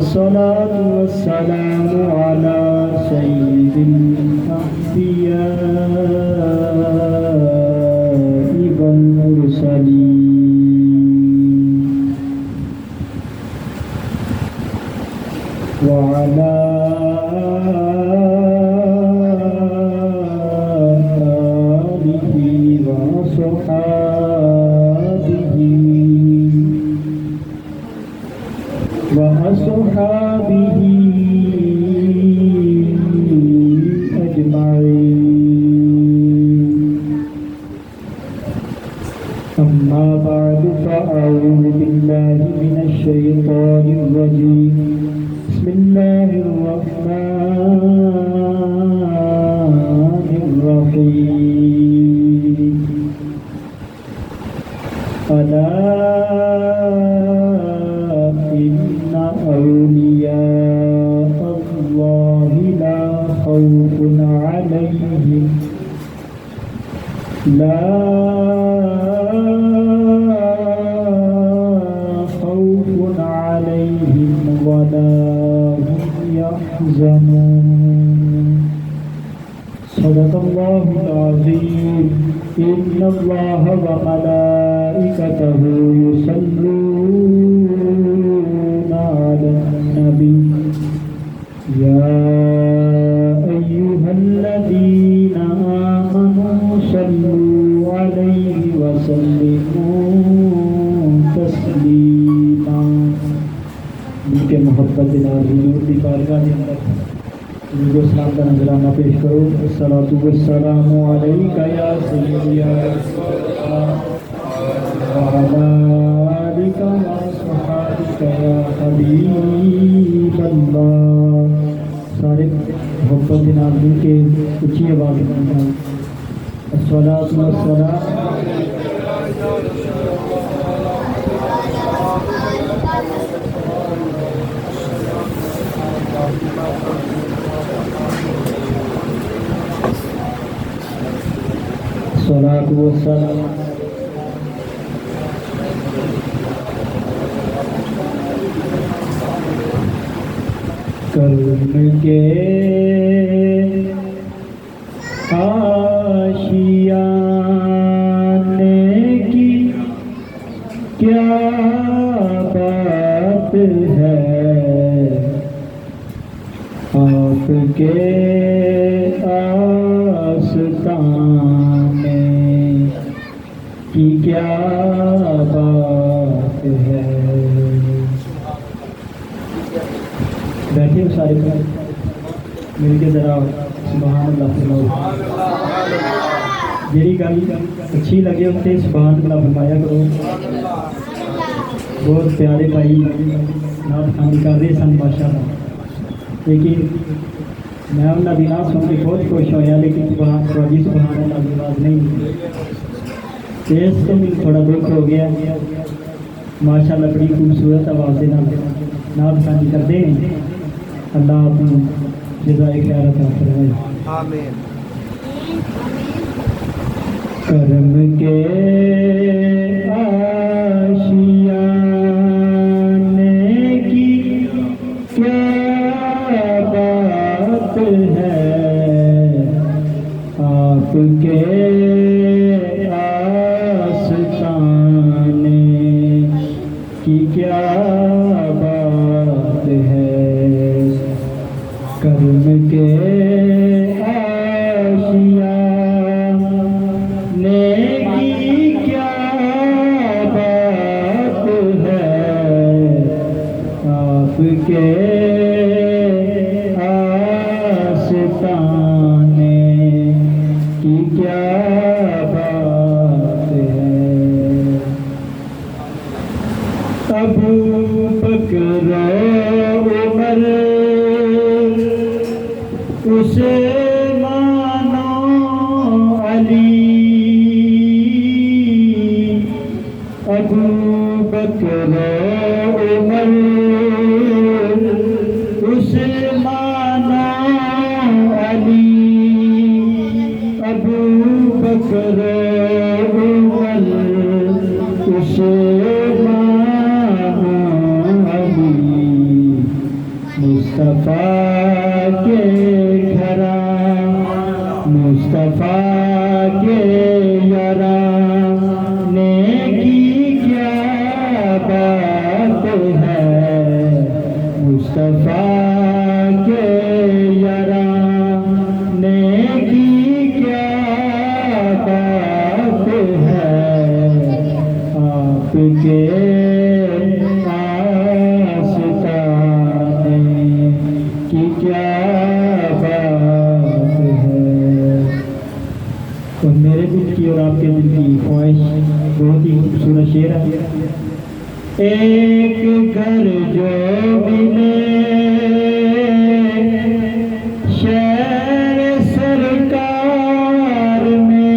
والصلاة والسلام على سيد الأنبياء والمرسلين وعلى آله وأصحابه أجمعين. أما بعد فأعوذ بالله من الشيطان الرجيم. بسم الله الرحمن الرحيم. ألا إن أولياء الله لا خوف عليهم ولا هم يحزنون. صدق الله العظيم. إن الله وملائكته يصلون على النبي يا أيها الذين آمنوا صلوا عليه وسلموا تسليما. کے محبت نازل کی بارگاہ کے اندر درود و سلام کا نذرانہ پیش کرو. الصلاۃ والسلام علیک یا سیدی یا رسول اللہ وعلی آلک وصحبک یا حبیب اللہ. سارے محبت نازل کے اونچی آواز میں الصلاۃ والسلام الصلاۃ والسلام کرم کے آشیانے کی کیا بات ہے. آپ کے آستانے کی کیا بات ہے. بیٹھے ہو سارے مل کے ذرا سبحان اللہ فرماؤ. جیڑی گل اچھی لگے ان سے سبحان اللہ فرمایا کرو. بہت پیارے بھائی نعت خوانی کر رہے سن ماشاء اللہ، لیکن میں انہوں کی نعت سن کے بہت خوش ہوا، لیکن سبحان اللہ کی آواز نہیں نکلی. اس تو مجھے تھوڑا دکھ ہو گیا. ماشاء اللہ بڑی خوبصورت آواز کے نعت خوانی کرتے ہیں. اللہ آپ کو جزائے خیر عطا فرمائے. آمین. کرم کے آشیانے کی کیا بات ہے. آپ کے آستانے کی کیا بات ہے. کرم کے آشیانے کی کیا بات ہے. آپ کے آستانے کی کیا بات ہے. ابو بکر عمر عثمان علی. ابو بکر عمر عثمان علی. ابو بکر عمر عثمان علی. مصطفیٰ کے گھراں مصطفیٰ کے یاراں نیکی کیا بات ہے مصطفیٰ کے یاراں نیکی کیا بات ہے آپ کے میرے دل کی اور آپ کے دل کی خواہش بہت ہی خوبصورت شعر ہے ایک گھر جو ملے شہر سرکار میں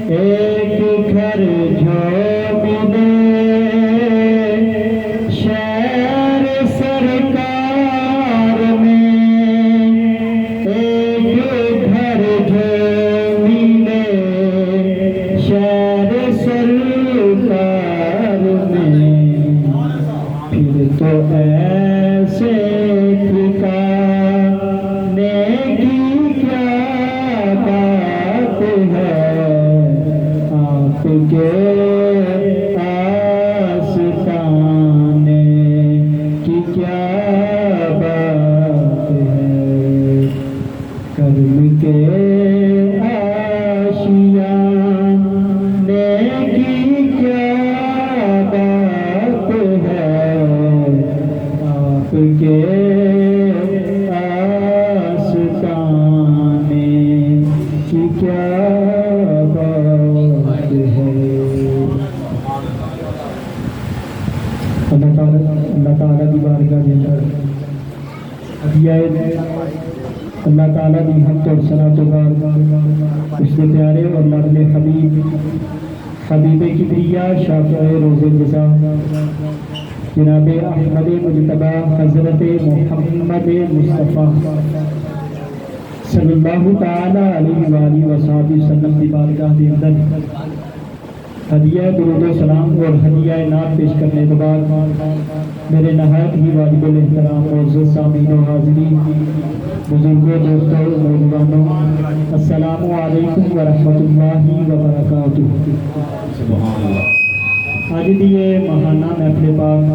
ایک گھر جو ملے شہر سرکار میں تو ایسے ٹھکانے کی کیا بات ہے آپ کے آستانے کی کیا بات ہے کرم کے آشیانے کی کیا بات ہے کے آستانے کی کیا بات ہے اللہ تعالیٰ کی بارگاہ کے اندر ہدیہ اللہ تعالیٰ کی حمد اور ثنا تو بعد اس کے پیارے اور لاڈلے حبیب کبریا شافع روز جزا جناب احمد مجتبی حضرت محمد مصطفیٰ صلی اللہ تعالی علیہ وآلہ وسلم کی بارگاہ کے اندر ہدیہ درود و سلام اور ہدیہ نعت پیش کرنے کے بعد میرے نہایت ہی واجب الاحترام معزز سامعین و حاضرین بزرگوں دوستوں نوجوانوں السلام علیکم ورحمۃ اللہ وبرکاتہ سبحان اللہ آج بھی یہ ماہانہ محفل پاک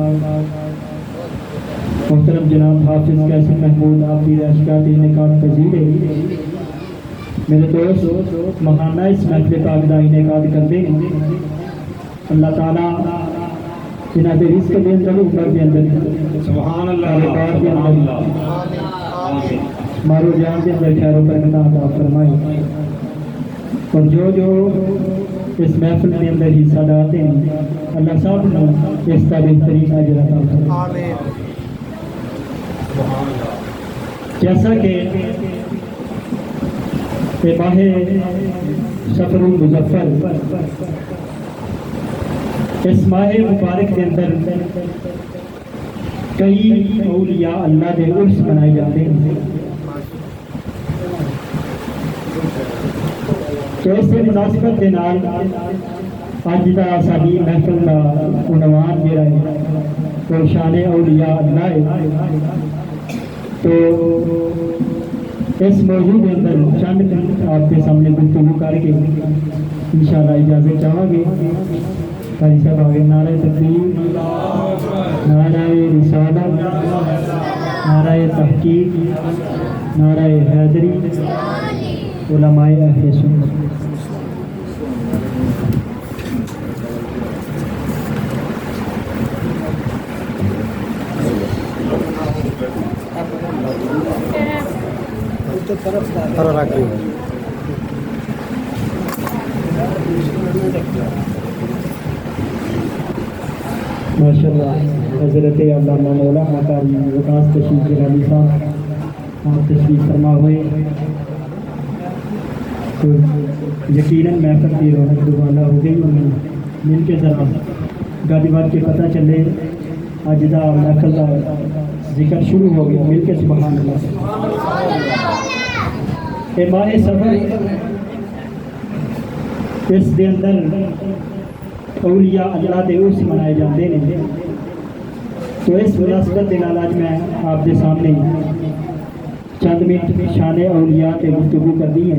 محترم جناب حافظ قاسم محمود آپ کی اشکات انعقاد پذیر ہے میرے دوست ماہانہ اس محفل پاک کا انعقاد کر دیں اللہ تعالیٰ جناب رزق کے اندر اوپر کے اندر سبحان اللہ کاروبار کے اندر مارو جان کے اندر خیر و برکت عطا فرمائے اور جو اس محفل کے اندر حصہ ڈالتے ہیں اللہ صاحب نے اس کا بہترین اجر عطا فرمائے جیسا کہ ماہ سفر المظفر اس ماہ مبارک کے اندر کئی اولیاء اللہ کے عرس منائے جاتے ہیں تو اس سے مناسبت کے نال اج دا ساری محفل کا عنوان جڑا ہے وہ شان اولیاء اللہ ہے تو اس موضوع کے اندر چند آپ کے سامنے گفتگو کر کے انشاءاللہ اجازت چاہوں گے قاری صاحب آگے نعرہ تکبیر نعرہ رسالت نعرہ تحقیق نعرہ حیدری علماء اہل سنت ماشاءاللہ حضرت علامہ مولانا قاری وقاص تشریف جلالی صاحب آپ تشریف فرما ہوئے تو یقیناً محفل کی رونق دوبارہ ہو گئی انہیں مل کے ذرا گاڑی بات کے پتہ چلے اج دا محفل کا ذکر شروع ہو گیا مل کے سبحان اللہ اے ماہ سفر اس دے اندر اولیاء اللہ دے عرس منائے جاندے نے تو اس مناسبت کے نال اج میں آپ کے سامنے چند منٹ شان اولیاء تے گفتگو کرنی ہے۔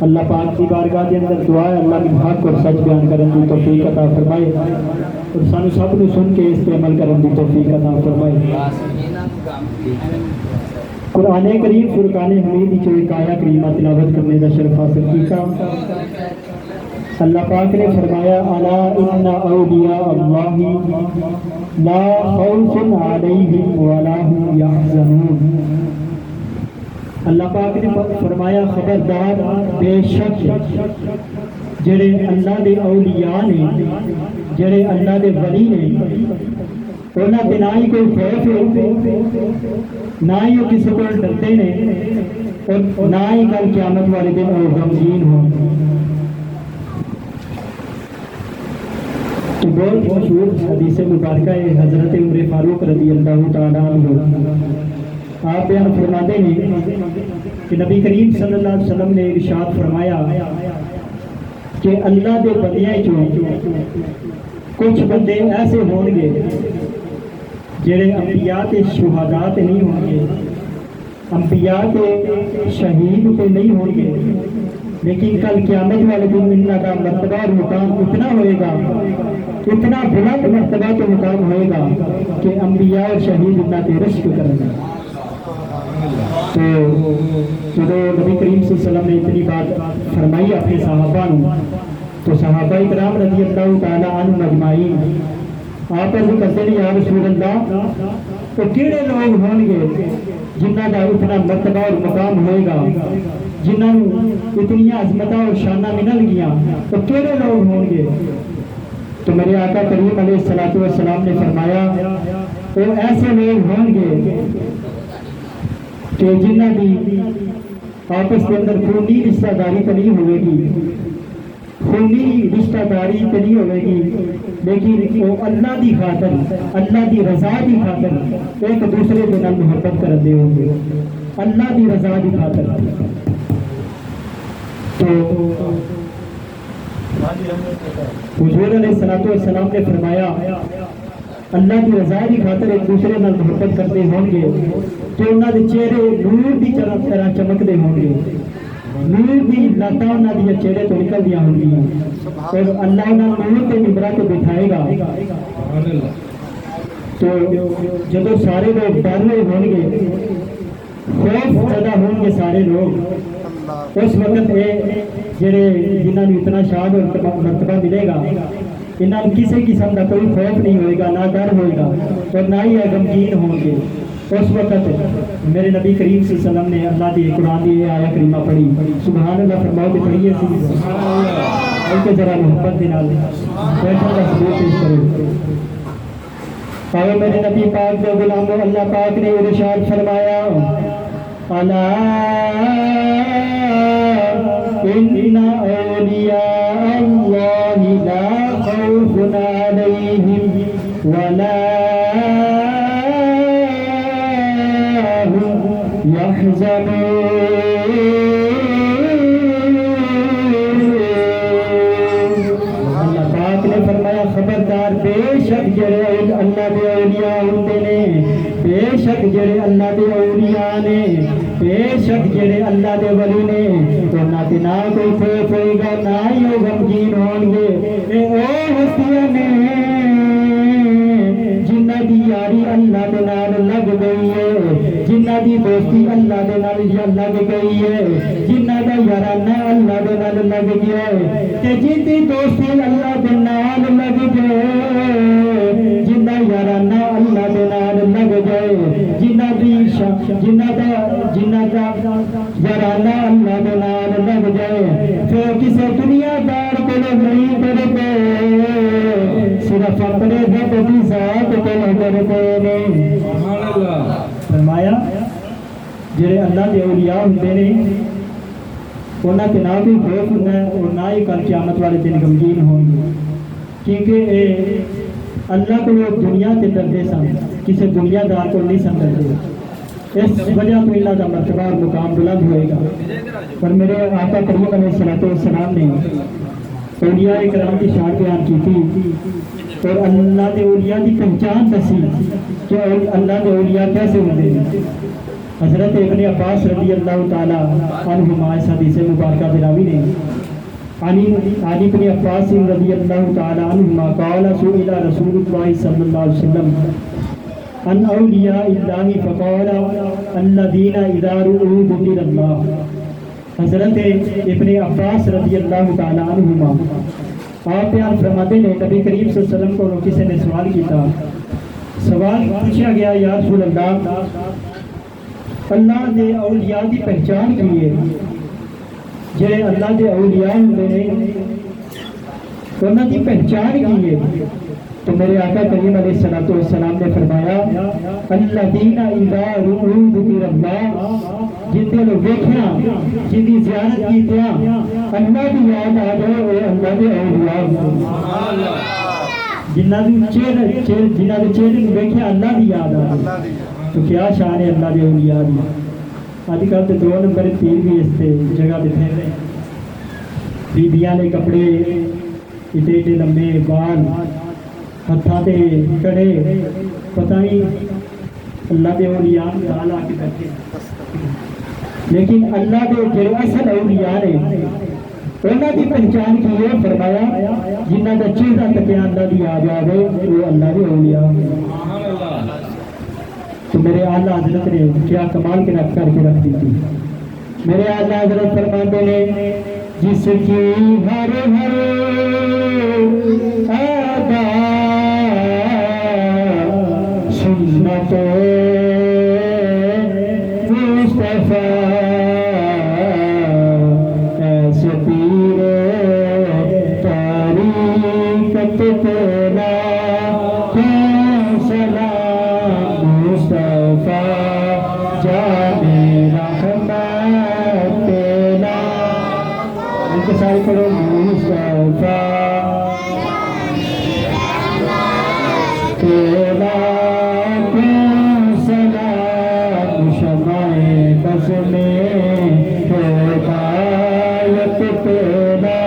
اللہ پاک کی بارگاہ کے اندر دعا ہے اللہ کی حق اور سچ بیان کرنے کی توفیق عطا فرمائے اور سانو سب کو سن کے اس پہ عمل کرنے کی توفیق عطا فرمائے۔ قرآن کریم فرقان حمید کی ایک آیا کریمہ تلاوت کرنے کا شرف حاصل کیا۔ اللہ پاک نے فرمایا الا ان اولیاء اللہ لا خوف علیہم ولا هم یحزنون۔ اللہ پاک نے فرمایا خبردار بے شک جڑے اللہ دے اولیاء نے جڑے اللہ دے ولی نے انہاں تے نہ ہی کوئی خوف ہے نہ ہی وہ کسی کو ڈرتے نے اور نہ ہی کل قیامت والے دن وہ غمگین ہوں۔ تو بہت مشہور حدیث مبارکہ ہے حضرت عمر فاروق رضی اللہ تعالیٰ عنہ آپ بیان فرماتے ہیں کہ نبی کریم صلی اللہ علیہ وسلم نے ارشاد فرمایا کہ اللہ دے بندیاں چوں کچھ بندے ایسے ہون گے جڑے انبیاء تے شہداء تے نہیں ہوں گے، انبیاء تے شہید تے نہیں ہوں گے، لیکن کل قیامت والے دن انہاں کا مرتبہ اور مقام اتنا ہوئے گا، اتنا بلند مرتبہ تو مقام ہوئے گا کہ انبیاء اور شہید انہاں تے رشک کریں گے۔ تو جب نبی کریم صلی اللہ علیہ وسلم نے اتنی بات فرمائی اپنے صحابہ نے تو صحابہ اکرام رضی اللہ تعالیٰ عنہ اجمعین آپ عرض کرتے ہیں یا رسول اللہ تو کیڑے لوگ ہوں گے جنہ کا اتنا مرتبہ اور مقام ہوئے گا، جنہوں اتنی عظمتہ اور شانہ مل گیا تو کیڑے لوگ ہوں گے؟ تو میرے آقا کریم علیہ السلام نے فرمایا وہ ایسے لوگ ہوں گے کہ جنہ کی آپس کے اندر خونی رشتہ داری تو نہیں ہوئے گی، خونی رشتہ داری تو نہیں ہوئے گی، لیکن وہ اللہ کی خاطر اللہ کی رضا کی خاطر ایک دوسرے کے نال محبت کرتے ہوں گے، اللہ کی رضا کی خاطر۔ تو حضور علیہ السلام نے فرمایا اللہ کی رضا کی خاطر ایک دوسرے نال محبت کرتے ہوں گے تو انہاں دے چہرے نور دی طرح چمکتے ہوں گے، نور دی لتاں انہاں دے چہرے تو نکلدیاں ہوں گی اور اللہ انہاں نور تے ممبراں تے بٹھائے گا۔ تو جدوں سارے لوگ ڈر رہے ہوں گے، خوف زدہ ہوں گے سارے لوگ، اس وقت جڑے جنہاں نوں اتنا شان اور مرتبہ ملے گا انہاں کسی قسم کا کوئی خوف نہیں ہوئے گا، نہ ڈر ہوئے گا اور نہ ہی غمگین ہوں گے۔ اس وقت میرے نبی کریم صلی اللہ علیہ وسلم نے اللہ کی قرآن کی آیا کریمہ پڑھی، سبحان اللہ فرماؤ کہ پڑھیے کہ ذرا محبت کے نال بیٹھا کا سبوت پیش کرو۔ اور میرے نبی پاک کے غلاموں اللہ پاک نے ارشاد فرمایا الا ان اولیاء اللہ لا خوف علیہم ولا هم یحزنون۔ اللہ پاک نے فرمایا خبردار بے شک جڑے اللہ دے اولیاء ہوندے نے، بے شک جڑے اللہ دے اولیاء نے، بے شک جڑے اللہ دے ولی نے انہاں تے نہ کوئی خوف ہوئے گا نہ ہی وہ غمگین ہون گے۔ اے او ہستیاں نے جنہ دی یاری اللہ دے نال لگ گئی ہے، جنہ دی دوستی اللہ دے نال لگ گئی ہے، جنہ دا یارانہ اللہ دے نال لگ گیا ہے، تے جن دی دوستی اللہ دے نال لگ جائے، جنہ یارانہ اللہ دے نال لگ جائے، جنہ دا یارانہ اللہ دے نال لگ جائے، پھر کسی دنیا دار کو نہیں کرتے، صرف اپنے رب کی ذات کو کرتے ہیں۔ فرمایا جڑے اللہ دے اولیاء ہوندے نے انہاں تے نہ کوئی خوف ہوندا ہے اور نہ ہی کل قیامت والے دن غمگین ہون گے، کیونکہ اللہ کو لوگ دنیا تے ڈردے سن، کسی دنیا دار کو نہیں سن ڈردے، اس وجہ تو اللہ کا مرتبہ اور مقام بلند ہوئے گا۔ اور میرے آقا کریم علیہ السلام نے اولیاء کرام کی شان بیان کی تھی اور اللہ دے اولیاء کی پہچان دسی کہ اللہ دے اولیاء کیسے ہوتے ہیں۔ حضرت ابن عباس رضی اللہ تعالی عنہما اس حدیث مبارکہ دراوی نے علی ابن عباس رضی اللہ تعالی عنہما قال سئل رسول اللہ صلی اللہ علیہ وسلم عن اولیاء اللہ فقال الذین اذا رؤوا ذکر اللہ۔ حضرت ابن عباس رضی اللہ تعالی عنہما آپ بیان فرماتے ہیں نبی کریم صلی اللہ علیہ وسلم کو کسی نے سوال کیا، سوال پوچھا گیا یا رسول اللہ اللہ دے اولیاء دی پہچان کی ہے، جڑے اللہ دے اولیاء ہوندے نے انہاں دی پہچان کی ہے؟ تو میرے آقا کریم علیہ الصلوۃ والسلام نے فرمایا الذین اذا رؤوا ذکر اللہ، جن نے ویکھیا جن دی زیارت کیتیا اللہ دی یاد آ جائے وہ اللہ دے اولیاء، جنہاں دے چہرے ویکھیا اللہ دی یاد آ جائے تو کیا شان ہے اللہ دے اولیاء دی۔ آج کل تو 2 نمبر پیر بھی اس تے جگہ دے پھیر رہے، بیبیاں نے کپڑے ایڈے ایڈے لمبے بال ہتھاں تے کڑے، پتہ نہیں اللہ دے اولیاء نال آ کے بیٹھے، لیکن اللہ دے جو اصل اولیاء نے انہاں دی پہچان کی ہے، فرمایا جنہاں دا چہرہ تکیا اللہ دی یاد آوے وہ اللہ دے اولیاء۔ تو میرے اعلیٰ حضرت نے کیا کمال کے رکھ کر کے رکھ دی تھی۔ میرے اعلیٰ حضرت فرماتے ہیں جس کی ہر ہر ادا سنت مصطفیٰ ایسے پیر طریقت تیرا سلام مصطفیٰ جان رحمت تیرا، ان کے سارے پڑھو مصطفیٰ تیرا سلام شمع بس میں ہدایت تیرا۔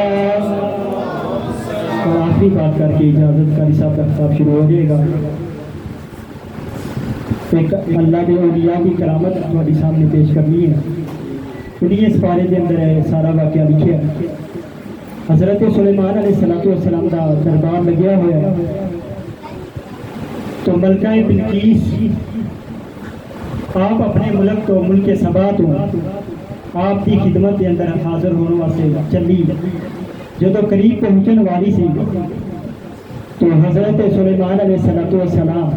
اور آخری بات کر کے اجازت کا صاحب کا خطاب شروع ہو جائے گا۔ ایک اللہ کے اولیاء کی کرامت تمہاری سامنے پیش کرنی ہے، انہیں اس بارے کے اندر سارا واقعہ لکھا ہے۔ حضرت سلیمان علیہ السلام کا دربار لگیا ہوا ہے، تو ملکہ بلقیس آپ اپنے ملک تو ملک سبا تو آپ کی خدمت کے اندر حاضر ہونے واسطے چلی، جب قریب پہنچن والی سی تو حضرت سلیمان علیہ السلام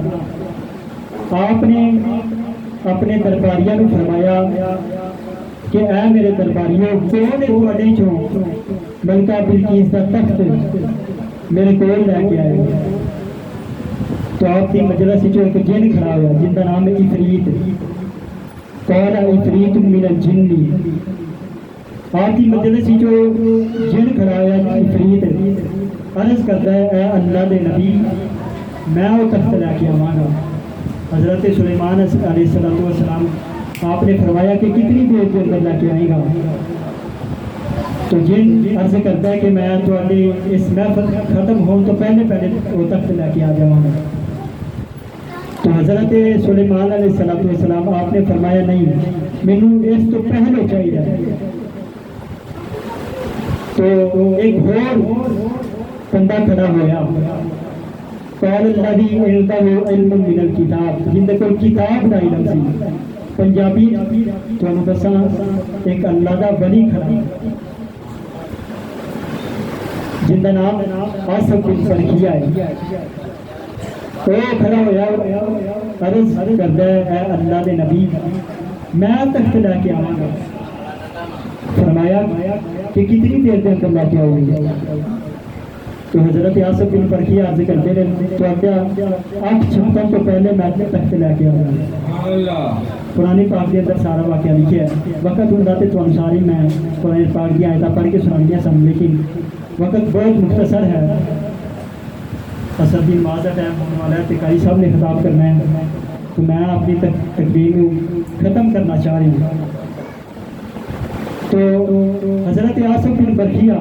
آپ نے اپنے درباریوں کو فرمایا کہ اے میرے درباریوں کون وڈے چوں ملکہ بلقیس کا تخت میرے کو لے کے آئے۔ تو آپ کی مجلس جو ایک جن کھڑا ہوا جن کا نام ہے عفریت، قال عفریت من الجن، آپ کی مجلس جو جن کھڑا ہوا عفریت عرض کرتا ہے اے اللہ دے نبی میں وہ تخت لے کے آواں گا۔ حضرت سلیمان علیہ السلام آپ نے فرمایا کہ کتنی دیر کے اندر لے کے آئے گا؟ تو جن عرض کرتا ہے کہ میں تھوڑے اس محفل ختم ہوں تو پہلے وہ تخت لے کے آ جاؤں گا۔ تو حضرت سلیمان علیہ السلام آپ نے فرمایا نہیں مینوں اس تو پہلے چاہیے۔ تو ایک اور بندہ کھڑا ہوا، قال الذی عنده علم من الکتاب، جن کو کتاب دا علم سی۔ پنجابی تھانوں دساں ایک اللہ دا ولی کھڑا جن کا نام آصف بن فرخیہ ہے، وہ کھڑا ہوا عرض کرتا ہے اے اللہ دے نبی میں تخت لے کے آواں گا۔ فرمایا کہ کتنی دیر کے اندر لے کے آؤ گے؟ تو حضرت آصف بن فرخیہ عرض کرتے ہیں تو آگیا 8:56 تو پہلے میں تخت لے کے آؤں گا۔ قرآن پاک کے اندر سارا واقعہ لکھا ہے، وقت ہوں تو ساری میں قرآن پاک کی آیتیں پڑھ کے سنانیاں سن، لیکن وقت بہت مختصر ہے، اصل بھی نماز کا ٹائم ہونے والا ہے، قاری صاحب نے خطاب کرنا ہے تو میں اپنی تقریر کو ختم کرنا چاہ رہی ہوں۔ تو حضرت آصف بن فرخیہ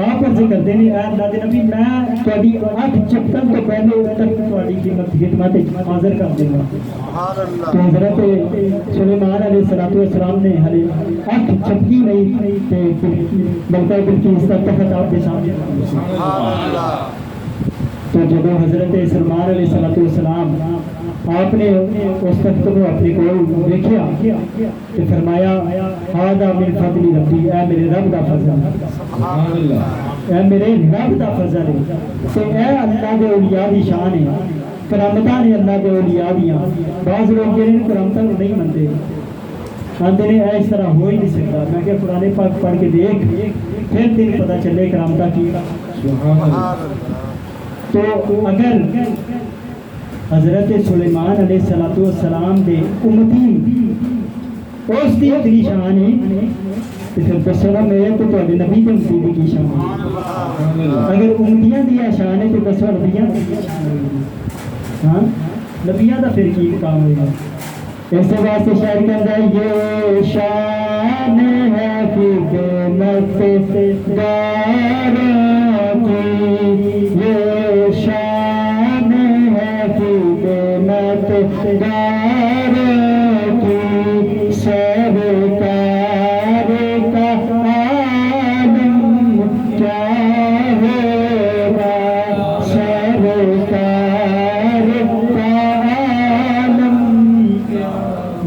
آپ عرض کرتے ہیں اے اللہ دے نبی میں تہاڈی اٹھ چپتن تو پہلے تک تہاڈی خدمت حاضر کر دوں گا. تو حضرت سلیمان علیہ السلام نے ہلے اٹھ چپکی نہیں کہ بلکہ بلکہ اس کا تخت آپ کے سامنے. تو جب حضرت سلیمان علیہ السلام آپ نے اس تخت کو اپنے کو دیکھا کہ فرمایا ھذا من فضل ربی، اے میرے رب دا فضل، اے میرے رب دا فضل ہے. کہ اے اللہ دے اولیاء دی شان ہے، کرامتاں نے اللہ دے اولیاء دیاں. بعض لوگ جڑے کرامتاں کو نہیں منتے آندے نے اے اس طرح ہو ہی نہیں سکتا. میں کہ قرآن پاک پڑھ کے دیکھ پھر تین پتہ چلے کرامتاں کی. تو اگر حضرت سلیمان علیہ السلام دے امتی اس دی اتنی شان ہے تو پھر دسنا میں تو تہاڈے نبی دے امتی کی شان ہے. اگر امتیاں دی شان ہے تو دسو نبیاں دی شان ہے. ہاں نبیاں دا پھر کی کام ہوگا. اس واسطے شاعر کہندا ہے یہ شان ہے خدمت گار کی، یہ شان ہے خدمت گار کی، سرکار کا عالم کیا ہوگا، سرکار کا عالم.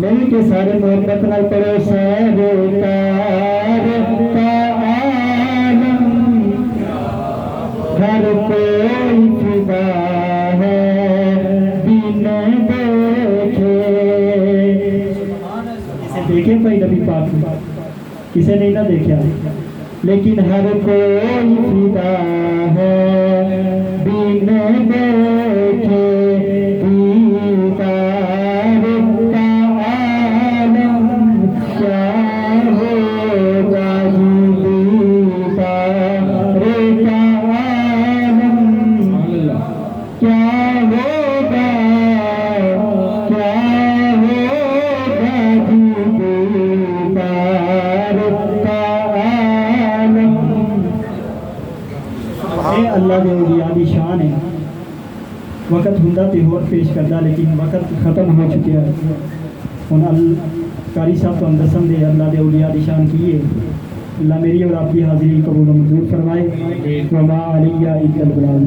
مل کے سارے محبت نال پڑھو سرکار کا عالم. ہر کوئی فدا ہے بن دیکھے. کسے دیکھے بھائی نبی پاک کسے نہیں نہ دیکھا، لیکن ہر کوئی فدا ہے بن دیکھے. دیدار کا عالم کیا ہوگا، دیدار کا عالم کیا ہوگا، کیا ہوگا، دیدار کا عالم. اے اللہ دے اولیاء دی شان ہے. وقت ہوندا تے ہور پیش کردا لیکن وقت ختم ہو چکیا ہے. ہن قاری صاحب تو دسن دے اللہ دے اولیاء دی شان کی ہے. اللہ میری اور آپ کی حاضری قبول و منظور فرمائے. وما علیہ الا البلاغ.